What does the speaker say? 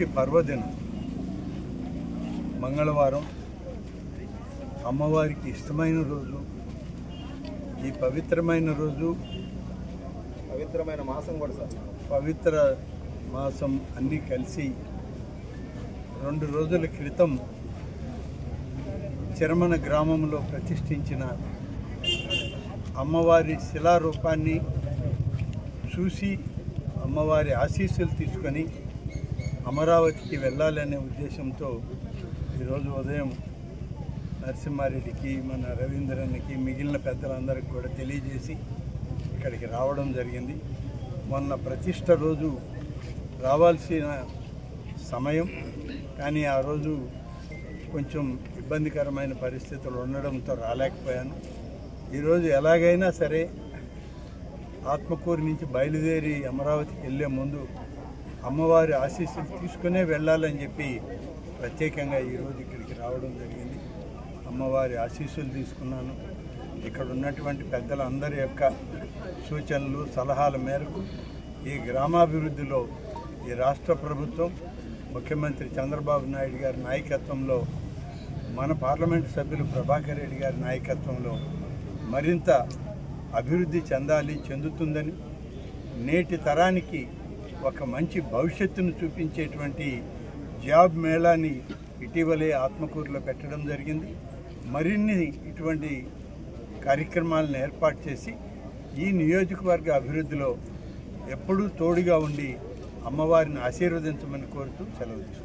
మంచి పర్వదినం. మంగళవారం అమ్మవారికి ఇష్టమైన రోజు. ఈ పవిత్రమైన రోజు, పవిత్రమైన మాసం కూడా సార్, పవిత్ర మాసం అన్నీ కలిసి 2 రోజుల క్రితం చిరమన గ్రామంలో ప్రతిష్ఠించిన అమ్మవారి శిలారూపాన్ని చూసి అమ్మవారి ఆశీస్సులు తీసుకొని అమరావతికి వెళ్ళాలనే ఉద్దేశంతో ఈరోజు ఉదయం నరసింహారెడ్డికి, మన రవీంద్రన్కి, మిగిలిన పెద్దలందరికీ కూడా తెలియజేసి ఇక్కడికి రావడం జరిగింది. మొన్న ప్రతిష్ఠ రోజు రావాల్సిన సమయం, కానీ ఆ రోజు కొంచెం ఇబ్బందికరమైన పరిస్థితులు ఉండడంతో రాలేకపోయాను. ఈరోజు ఎలాగైనా సరే ఆత్మకూరు నుంచి బయలుదేరి అమరావతికి వెళ్ళే ముందు అమ్మవారి ఆశీస్సులు తీసుకునే వెళ్ళాలని చెప్పి ప్రత్యేకంగా ఈరోజు ఇక్కడికి రావడం జరిగింది. అమ్మవారి ఆశీస్సులు తీసుకున్నాను. ఇక్కడ ఉన్నటువంటి పెద్దలందరి యొక్క సూచనలు, సలహాల మేరకు ఈ గ్రామాభివృద్ధిలో ఈ రాష్ట్ర ప్రభుత్వం, ముఖ్యమంత్రి చంద్రబాబు నాయుడు గారి నాయకత్వంలో, మన పార్లమెంటు సభ్యులు ప్రభాకర్ రెడ్డి గారి నాయకత్వంలో మరింత అభివృద్ధి చెందుతుందని, నేటి తరానికి ఒక మంచి భవిష్యత్తును చూపించేటువంటి జాబ్ మేళాని ఇటీవలే ఆత్మకూరులో పెట్టడం జరిగింది. మరిన్ని ఇటువంటి కార్యక్రమాలను ఏర్పాటు చేసి ఈ నియోజకవర్గ అభివృద్ధిలో ఎప్పుడూ తోడుగా ఉండి అమ్మవారిని ఆశీర్వదించమని కోరుతూ సెలవు తీసుకుంటాను.